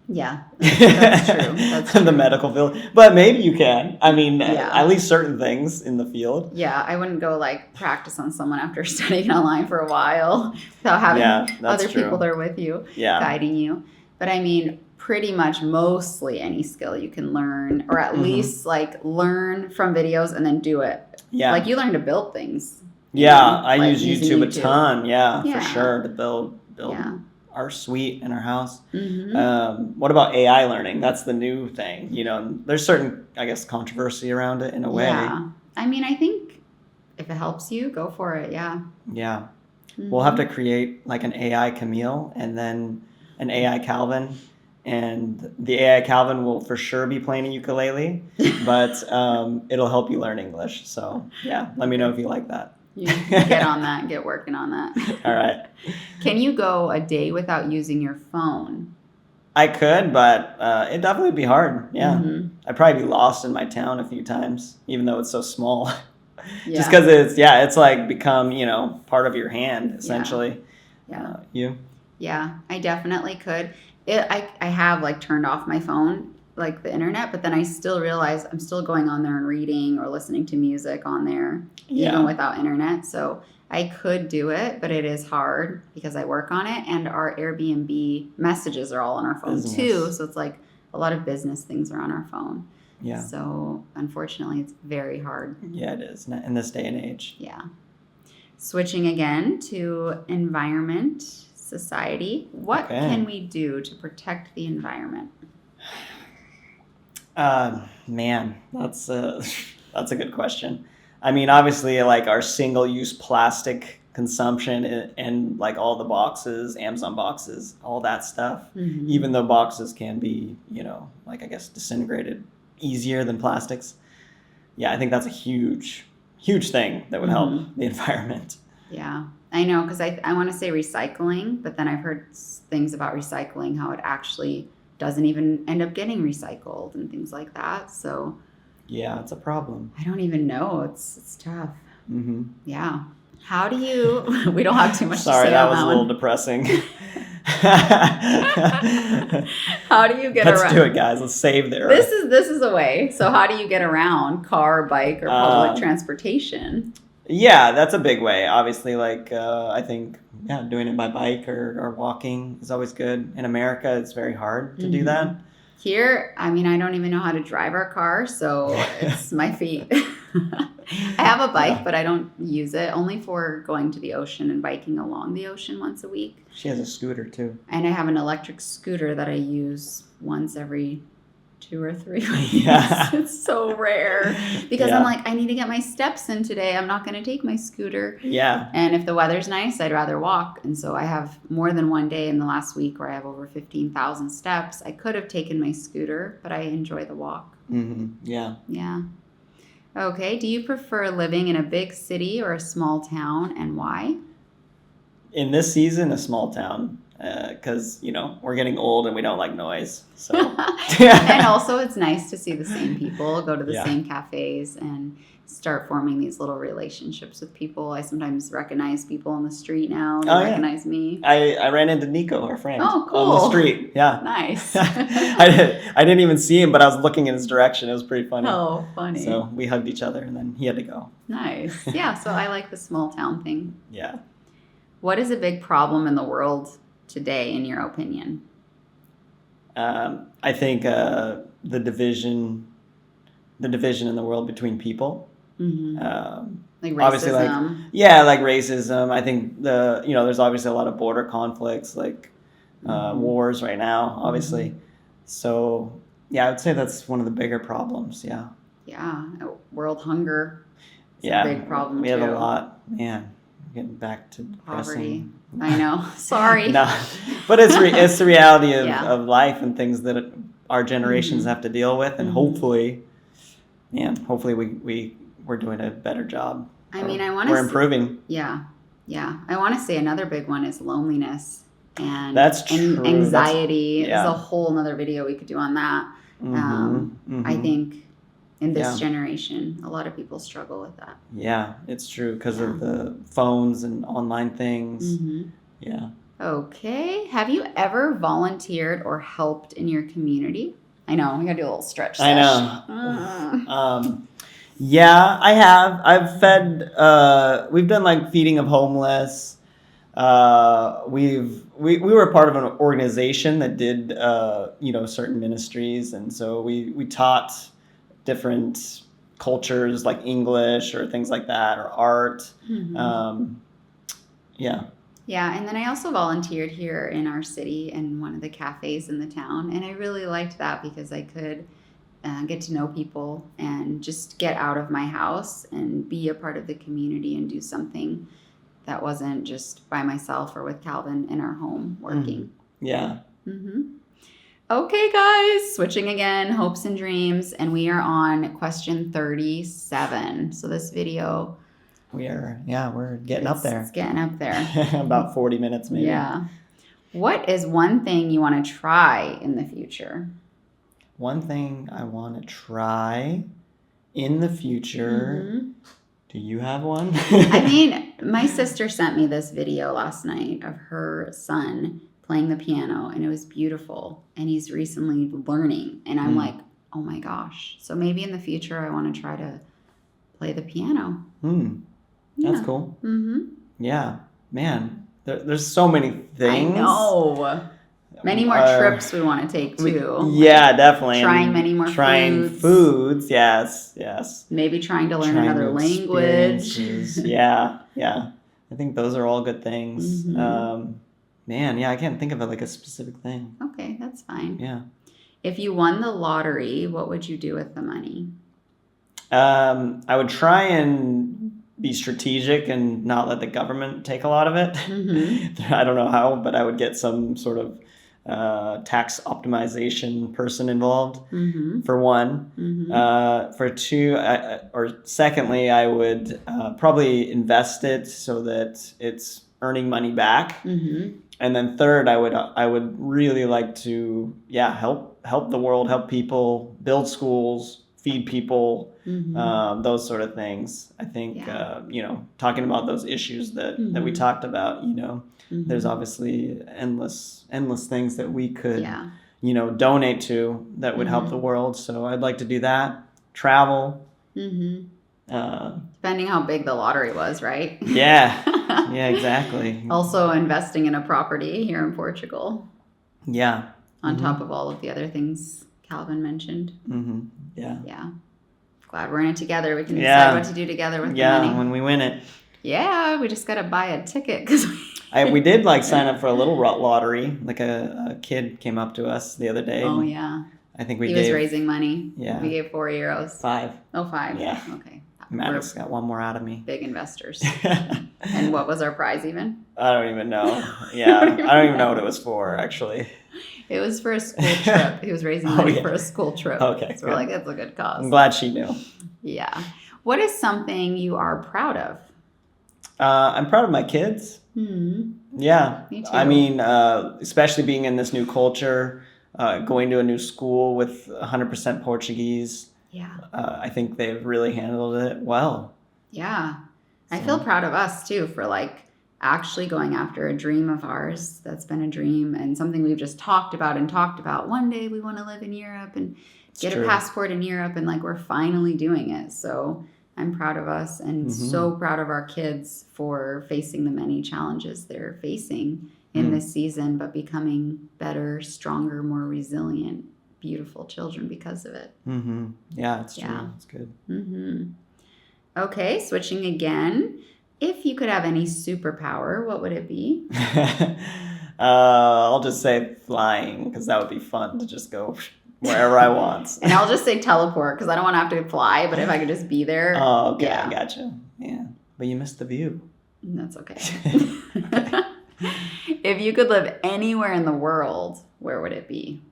Yeah, that's true. That's true. The medical field, but maybe you can. I mean, at least certain things in the field. Yeah, I wouldn't go like practice on someone after studying online for a while without having other people there with you, guiding you. But I mean, pretty much mostly any skill you can learn, or at least like learn from videos and then do it. Yeah, like you learn to build things. Yeah, I use YouTube a ton. Yeah, for sure, to build our suite in our house. Mm-hmm. What about AI learning? That's the new thing. You know, there's certain, I guess, controversy around it in a way. Yeah. I mean, I think if it helps you, go for it. Yeah. Yeah. Mm-hmm. We'll have to create like an AI Camille and then an AI Calvin. And the AI Calvin will for sure be playing a ukulele, but it'll help you learn English. So yeah, let me know if you like that. You get on that, get working on that. All right. Can you go a day without using your phone? I could, but it'd definitely be hard. Yeah. Mm-hmm. I'd probably be lost in my town a few times, even though it's so small. Yeah. Just because it's like become, part of your hand, essentially. Yeah. You? Yeah, I definitely could. I have like turned off my phone, like the internet, but then I still realize I'm still going on there and reading or listening to music on there, even without internet. So I could do it, but it is hard because I work on it, and our Airbnb messages are all on our phone too. So it's like a lot of business things are on our phone. Yeah. So unfortunately, it's very hard. Yeah, it is in this day and age. Yeah. Switching again to environment, society. What can we do to protect the environment? Man, that's a good question. I mean, obviously, like our single-use plastic consumption and like all the boxes, Amazon boxes, all that stuff. Mm-hmm. Even though boxes can be, like I guess disintegrated easier than plastics. Yeah, I think that's a huge thing that would help the environment. Yeah, I know, because I want to say recycling, but then I've heard things about recycling, how it actually doesn't even end up getting recycled and things like that. So yeah, it's a problem. I don't even know. It's tough. Mm-hmm. Yeah. How do you? We don't have too much. Sorry, to say that on was that a little one. depressing. How do you get Let's around? do it, guys. Let's save the earth. This is a way. So how do you get around? Car, bike, or public transportation? Yeah, that's a big way. Obviously, like I think doing it by bike or walking is always good. In America, it's very hard to do that. Here, I mean, I don't even know how to drive our car, so it's my feet. I have a bike, but I don't use it, only for going to the ocean and biking along the ocean once a week. She has a scooter too. And I have an electric scooter that I use once every 2 or 3 weeks. Yeah. It's so rare because I'm like, I need to get my steps in today. I'm not going to take my scooter. Yeah. And if the weather's nice, I'd rather walk. And so I have more than one day in the last week where I have over 15,000 steps. I could have taken my scooter, but I enjoy the walk. Mm-hmm. Yeah. Yeah. Okay. Do you prefer living in a big city or a small town, and why? In this season, a small town. Because we're getting old and we don't like noise. So and also it's nice to see the same people, go to the Yeah. same cafes, and start forming these little relationships with people. I sometimes recognize people on the street now. They recognize me. I ran into Nico, our friend, Oh, cool. on the street. Yeah, Nice. I didn't even see him, but I was looking in his direction. It was pretty funny. Oh, funny. So we hugged each other, and then he had to go. Nice. Yeah, so I like the small town thing. Yeah. What is a big problem in the world today, in your opinion? I think the division in the world between people. Mm-hmm. Like racism. Obviously, like racism. I think there's obviously a lot of border conflicts, like wars right now, obviously. Mm-hmm. So yeah, I would say that's one of the bigger problems. Yeah. Yeah. World hunger. It's a big problem we too. have a lot. Man, getting back to Poverty. depressing. I know. Sorry. No, but it's the reality of, Yeah. of life and things that our generations have to deal with, and hopefully we're doing a better job. I mean, we're improving. Yeah. I want to say another big one is loneliness and That's true. anxiety. That's- yeah. There's a whole nother video we could do on that. I think in this generation, a lot of people struggle with that. Yeah, it's true because of the phones and online things. Mm-hmm. Yeah. Okay. Have you ever volunteered or helped in your community? I know. We got to do a little stretch. I know. Yeah, I have. I've fed. We've done like feeding of homeless. We were part of an organization that did certain ministries, and so we taught different cultures like English or things like that, or art. Mm-hmm. Yeah. Yeah, and then I also volunteered here in our city in one of the cafes in the town, and I really liked that because I could get to know people and just get out of my house and be a part of the community and do something that wasn't just by myself or with Calvin in our home working. Yeah. Okay, guys, switching again, hopes and dreams, and we are on question 37. So this video... we're getting up there. It's getting up there. About 40 minutes maybe. Yeah. What is one thing you want to try in the future? One thing I want to try in the future. Do you have one? I mean, my sister sent me this video last night of her son playing the piano, and it was beautiful. And he's recently learning, and I'm like, oh my gosh. So maybe in the future I want to try to play the piano. That's cool. Yeah, man. There's so many things. I know. Many more trips we want to take too. Yeah, definitely. Trying many more foods. Yes. Maybe trying to learn another language. Yeah. I think those are all good things. Man, I can't think of like a specific thing. Okay, that's fine. Yeah. If you won the lottery, what would you do with the money? I would try and be strategic and not let the government take a lot of it. I don't know how, but I would get some sort of tax optimization person involved, for one. For two, secondly, I would probably invest it so that it's earning money back. And then third, I would really like to help the world, help people, build schools, feed people, those sort of things. I think talking about those issues that we talked about, there's obviously endless things that we could donate to that would help the world. So I'd like to do that. Travel. Depending how big the lottery was, right? Yeah, exactly. Also investing in a property here in Portugal. Yeah. On top of all of the other things Calvin mentioned. Yeah. Glad we're in it together. We can decide what to do together with the money. When we win it. Yeah, we just got to buy a ticket because we did sign up for a little lottery. Like a kid came up to us the other day. Oh, yeah. I think he was raising money. Yeah. We gave €4. 5. Oh, 5. Yeah. Okay. Matt's got one more out of me. Big investors. And what was our prize even? I don't even know. Yeah. I don't even know what it was for, actually. It was for a school trip. He was raising money for a school trip. Okay. So we're like, that's a good cause. I'm glad she knew. Yeah. What is something you are proud of? I'm proud of my kids. Yeah. Me too. I mean, especially being in this new culture, going to a new school with 100% Portuguese. Yeah. I think they've really handled it well. Yeah. I feel proud of us too for actually going after a dream of ours that's been a dream and something we've just talked about. One day we want to live in Europe and get a passport in Europe, and we're finally doing it. So I'm proud of us and so proud of our kids for facing the many challenges they're facing in this season, but becoming better, stronger, more resilient, beautiful children because of it. Yeah, it's true. It's good. Okay, switching again. If you could have any superpower, what would it be? I'll just say flying, because that would be fun to just go wherever I want. And I'll just say teleport, because I don't want to have to fly, but if I could just be there. Oh, okay, I gotcha. Yeah, but you missed the view. That's okay. If you could live anywhere in the world, where would it be?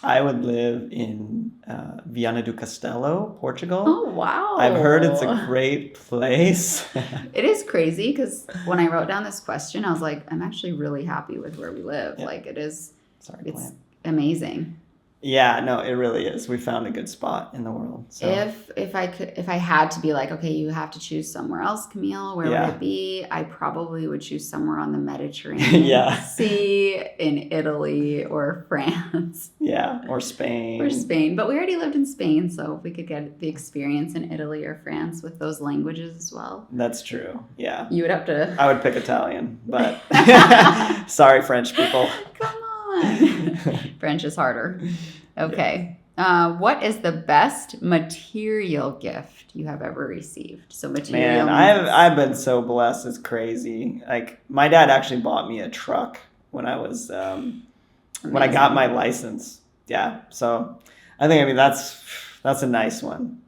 I would live in Viana do Castelo, Portugal. Oh, wow. I've heard it's a great place. It is crazy because when I wrote down this question, I was like, I'm actually really happy with where we live. Yeah. It's amazing. Yeah, no, it really is. We found a good spot in the world. So. If I had to be okay, you have to choose somewhere else, Camille, where would it be? I probably would choose somewhere on the Mediterranean Sea, in Italy or France. Yeah, or Spain. But we already lived in Spain, so if we could get the experience in Italy or France with those languages as well. That's true. Yeah. You would have to. I would pick Italian, but sorry, French people. Come on. French is harder. Okay. What is the best material gift you have ever received? So material. Man, I've been so blessed. It's crazy. Like my dad actually bought me a truck when I was when I got my license. Yeah. So I mean that's a nice one.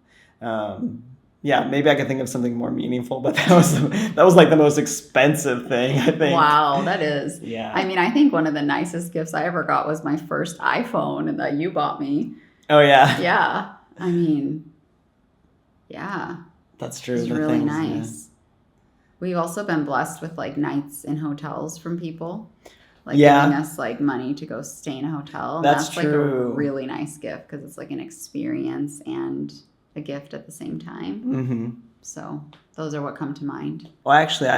Yeah, maybe I could think of something more meaningful, but that was like the most expensive thing, I think. Wow, that is. Yeah. I mean, I think one of the nicest gifts I ever got was my first iPhone and that you bought me. Oh yeah. Yeah. I mean, yeah. That's true. It's The really things, nice. yeah. We've also been blessed with like nights in hotels from people. Like Yeah. giving us like money to go stay in a hotel. And That's like a true. really nice gift because it's like an experience and a gift at the same time. Mm-hmm. So those are what come to mind. Well, actually,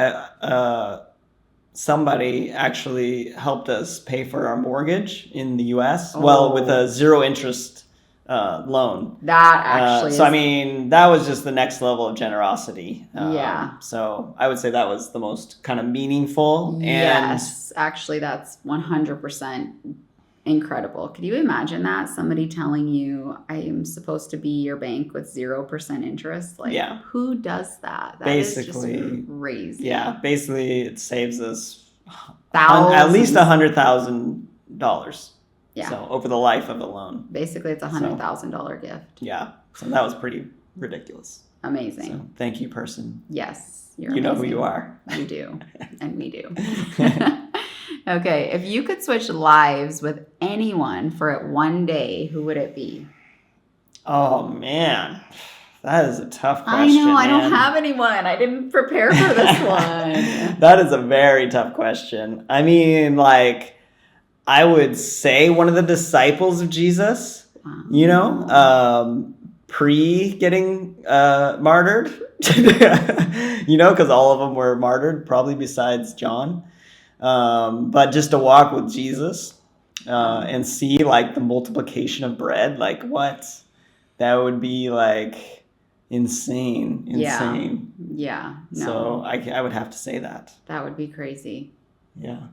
somebody actually helped us pay for our mortgage in the U.S. Well, with a 0 interest loan. That actually so I mean, that was just the next level of generosity. Yeah. So I would say that was the most kind of meaningful. Yes, actually, that's 100% incredible. Could you imagine that? Somebody telling you, I am supposed to be your bank with 0% interest? Like, Yeah. who does that? That Basically, is just crazy. Yeah, basically it saves us Thousands. at least $100,000. Yeah. So over the life of a loan. Basically, it's a $100,000 gift. Yeah. So that was pretty ridiculous. Amazing. So thank you, person. Yes. You know who you are. You do. And we do. Okay. If you could switch lives with anyone for one day, who would it be? Oh, man. That is a tough I question. know. I don't man. have anyone. I didn't prepare for this one. That is a very tough question. I mean, like, I would say one of the disciples of Jesus, you know, pre getting martyred, you know, because all of them were martyred, probably besides John. But just to walk with Jesus and see like the multiplication of bread, like what? That would be like insane. Yeah. No. So I would have to say that. That would be crazy. Yeah.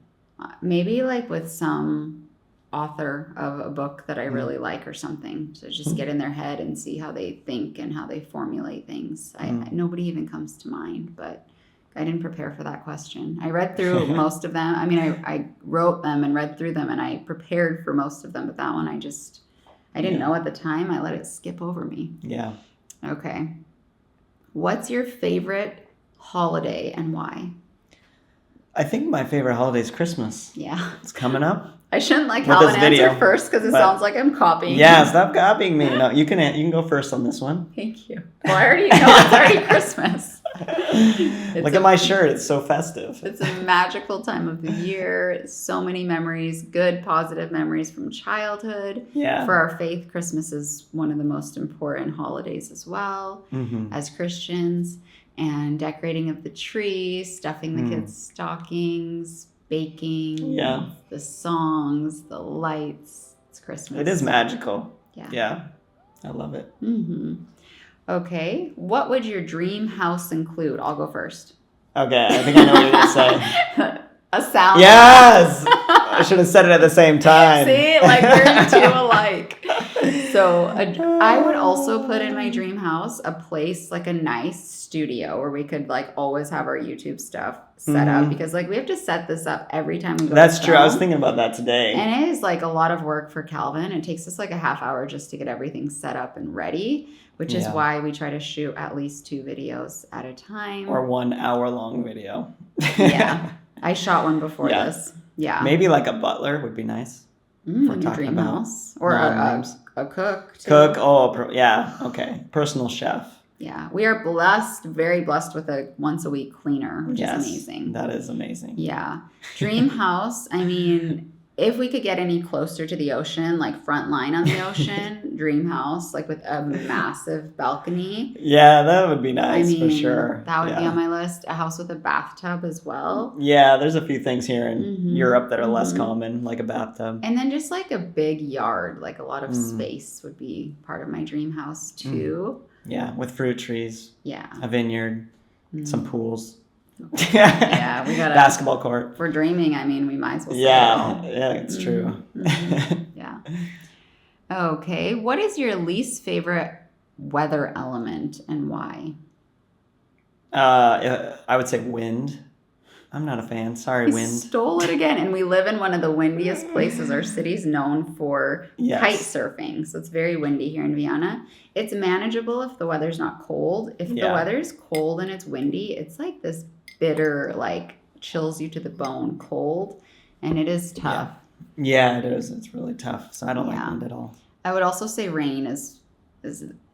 Maybe like with some author of a book that I really like or something. So just get in their head and see how they think and how they formulate things. Nobody even comes to mind, but I didn't prepare for that question. I read through most of them. I mean, I wrote them and read through them and I prepared for most of them, but that one I didn't know at the time. I let it skip over me. Yeah. Okay. What's your favorite holiday and why? I think my favorite holiday is Christmas. Yeah. It's coming up. I shouldn't like With how this an video, answer first because it sounds like I'm copying. Yeah, stop copying me. No, you can go first on this one. Thank you. Well, I already know it's already Christmas. Look at my shirt. It's so festive. It's a magical time of the year. So many memories, good, positive memories from childhood. Yeah. For our faith, Christmas is one of the most important holidays as well Mm-hmm. as Christians. And decorating of the tree, stuffing the kids' stockings, baking, Yeah. the songs, the lights. It's Christmas. It is magical. Yeah. Yeah. I love it. Mm-hmm. Okay. What would your dream house include? I'll go first. Okay, I think I know what you're going to say. A sound. Yes! I should have said it at the same time. See? Like we're two alike. So I would also put in my dream house a place, like a nice studio where we could like always have our YouTube stuff set up because like we have to set this up every time we go. That's to true. I was film. thinking about that today. And it is like a lot of work for Calvin. It takes us like a half hour just to get everything set up and ready, which is why we try to shoot at least 2 videos at a time. Or 1 hour long video. Yeah. I shot one before this. Yeah. Maybe like a butler would be nice. We're talking dream house. Or a cook too. Cook. Oh, yeah. Okay. Personal chef. Yeah. We are blessed, very blessed with a once a week cleaner, which is amazing. That is amazing. Yeah. Dream house. I mean, if we could get any closer to the ocean, like front line on the ocean, dream house, like with a massive balcony. Yeah, that would be nice for sure. That would be on my list. A house with a bathtub as well. Yeah, there's a few things here in Europe that are less common, like a bathtub. And then just like a big yard, like a lot of space would be part of my dream house too. Yeah, with fruit trees. Yeah. A vineyard, some pools. Yeah, we got a basketball court. For dreaming, I mean, we might as well. Yeah, it's true. Yeah. Okay. What is your least favorite weather element and why? I would say wind. I'm not a fan. Sorry, He wind. stole it again. And we live in one of the windiest places. Our city's known for kite Yes. surfing. So it's very windy here in Vienna. It's manageable if the weather's not cold. If the Yeah. weather's cold and it's windy, it's like this bitter, like chills you to the bone cold. And it is tough. Yeah, it is. It's really tough. So I don't like Yeah. wind at all. I would also say rain is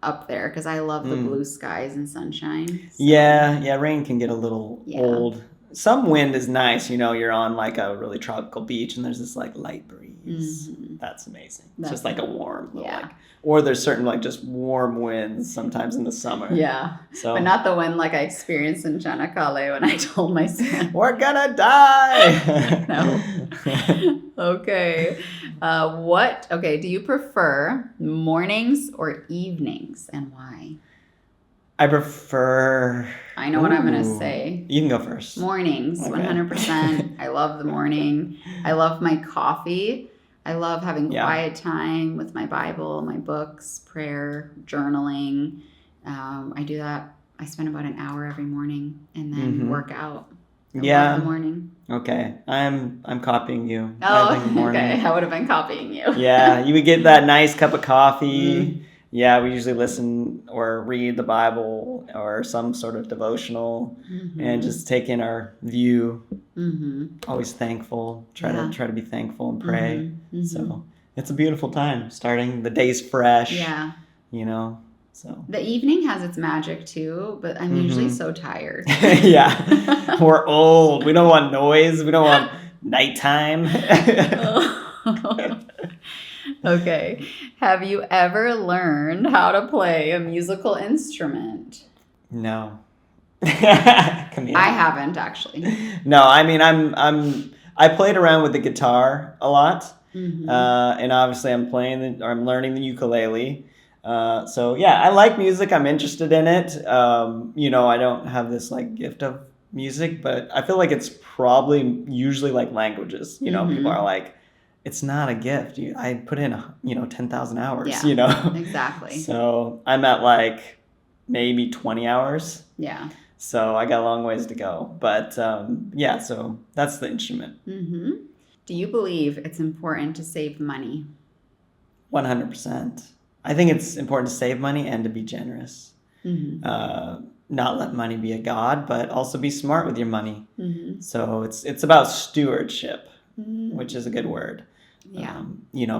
up there because I love the Mm. blue skies and sunshine. So, Yeah, rain can get a little Yeah. old. Some wind is nice, you're on like a really tropical beach and there's this like light breeze. Mhm. That's amazing. It's That's just like a warm little Yeah. like, or there's certain like just warm winds sometimes in the summer. Yeah. So But not the one like I experienced in Chanakale when I told my son. we're gonna die. No. Okay. Okay, do you prefer mornings or evenings and why? I prefer. I know what I'm going to Ooh. say. You can go first. Mornings, Okay. 100%. I love the morning. I love my coffee. I love having Yeah. quiet time with my Bible, my books, prayer, journaling. I do that. I spend about an hour every morning and then Mhm. work out. I Yeah. love the morning. Okay, I'm copying you. Oh, I think morning. okay. I would have been copying you. Yeah, you would get that nice cup of coffee. Mm. Yeah, we usually listen or read the Bible or some sort of devotional and just take in our view. Mm-hmm. Always thankful. Try Yeah. to be thankful and pray. Mhm. So it's a beautiful time. Starting the day's fresh. Yeah. So The evening has its magic too, but I'm usually Mhm. so tired. yeah, we're old. We don't want noise. We don't want nighttime. Okay. Have you ever learned how to play a musical instrument? No. Camille. I haven't actually. No, I mean I played around with the guitar a lot, Mhm. and obviously I'm learning the ukulele. So yeah, I like music. I'm interested in it. I don't have this like gift of music, but I feel like it's probably usually like languages. Mhm. People are like, it's not a gift. I put in 10,000 hours. Yeah. Exactly. So I'm at like maybe 20 hours. Yeah. So I got a long ways to go. But yeah, so that's the instrument. Mm-hmm. Do you believe it's important to save money? 100%. I think it's important to save money and to be generous. Mm-hmm. Not let money be a god, but also be smart with your money. Mm-hmm. So it's about stewardship, Mm-hmm. which is a good word. Yeah.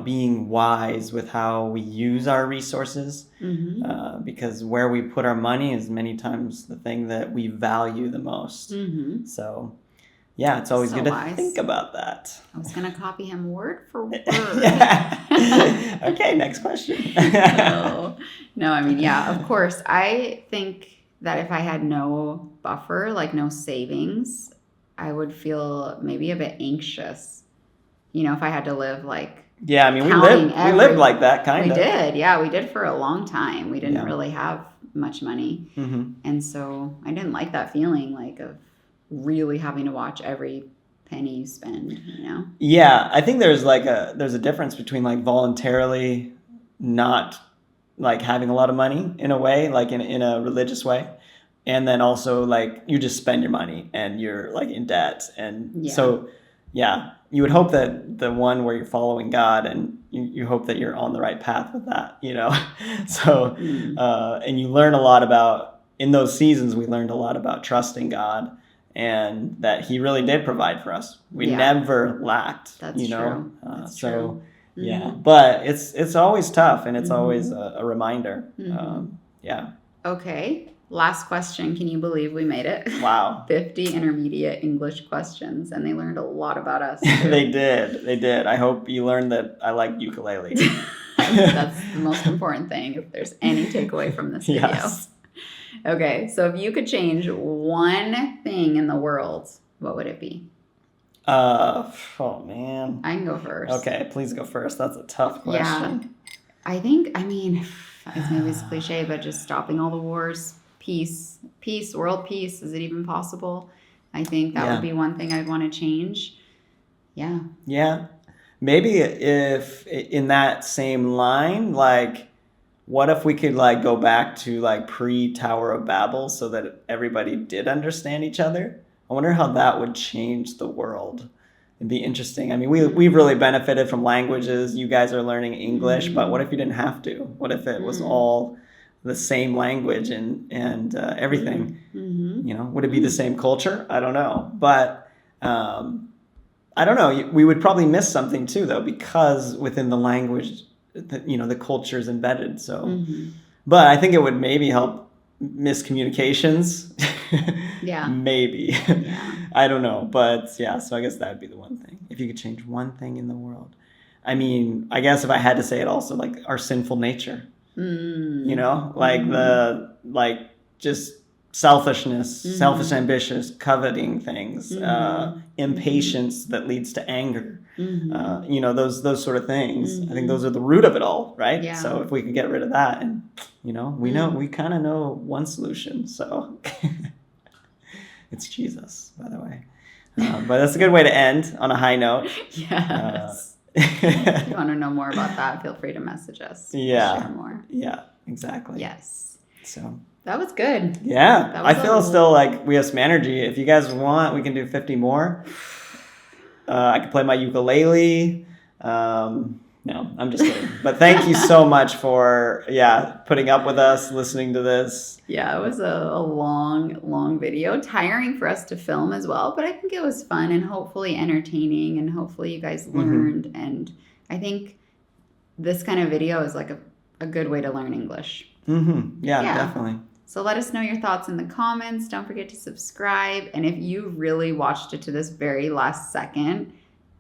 Being wise with how we use our resources, Mm-hmm. because where we put our money is many times the thing that we value the most. Mm-hmm. So, yeah, it's always So good to wise. think about that. I was going to copy him word for word. Yeah. Okay, next question. No, I mean, yeah, of course. I think that if I had no buffer, like no savings, I would feel maybe a bit anxious. If I had to live like Yeah, I mean, we counting lived like that, kind we of. did. Yeah, we did for a long time. We didn't Yeah. really have much money. Mm-hmm. And so I didn't like that feeling like of really having to watch every penny you spend, Yeah, I think there's a difference between like voluntarily not like having a lot of money in a way, like in a religious way, and then also like you just spend your money and you're like in debt, and Yeah. so yeah, you would hope that the one where you're following God and you hope that you're on the right path with that, so and you learn a lot about in those seasons. We learned a lot about trusting God and that He really did provide for us. We Yeah. never lacked. That's true. That's So true. yeah, Mhm. but it's always tough, and it's Mhm. always a reminder. Mhm. Yeah. Okay. Last question. Can you believe we made it? Wow. 50 intermediate English questions, and they learned a lot about us. too. They did. I hope you learned that I like ukulele. That's the most important thing if there's any takeaway from this video. Yes. Okay, so if you could change one thing in the world, what would it be? Oh man. I can go first. Okay, please go first. That's a tough question. It's cliche, but just stopping all the wars, peace, world peace. Is it even possible? I think that Yeah. would be one thing I'd want to change. Yeah. Yeah. maybe if in that same line, like, what if we could like go back to like pre-Tower of Babel so that everybody did understand each other? I wonder how that would change the world. It'd be interesting. I mean, we've really benefited from languages. You guys are learning English, but what if you didn't have to? What if it was all the same language and everything? You know, would it be the same culture? I don't know, but I don't know. We would probably miss something too, though, because within the language, the culture is embedded. So, but I think it would maybe help miscommunications. Yeah. Maybe. Yeah. I don't know, but yeah. So I guess that would be the one thing. If you could change one thing in the world, I mean, I guess if I had to say it, also like our sinful nature. You know, like like just selfishness, selfish ambitions, coveting things, impatience that leads to anger. Those sort of things. I think those are the root of it all, right? Yeah. So if we could get rid of that, and we kind of know one solution. So it's Jesus, by the way. But that's a good way to end on a high note. Yes. If you want to know more about that, feel free to message us. Yeah. Share more. Yeah, exactly. Yes. So that was good. Yeah. I feel still like we have some energy. If you guys want, we can do 50 more. I could play my ukulele. No, I'm just kidding. But thank you so much for, putting up with us, listening to this. Yeah, it was a long video. Tiring for us to film as well, but I think it was fun and hopefully entertaining, and hopefully you guys learned. And I think this kind of video is like a good way to learn English. Yeah, definitely. So let us know your thoughts in the comments. Don't forget to subscribe. And if you really watched it to this very last second,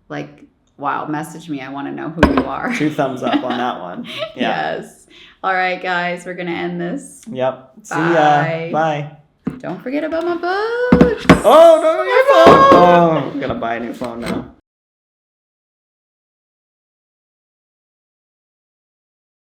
like, wow, message me. I want to know who you are. 2 thumbs up on that one. Yeah. Yes. All right, guys, we're going to end this. Yep. See Bye. ya. Bye. Don't forget about my books. Oh, no, your phone. Oh, I'm going to buy a new phone now.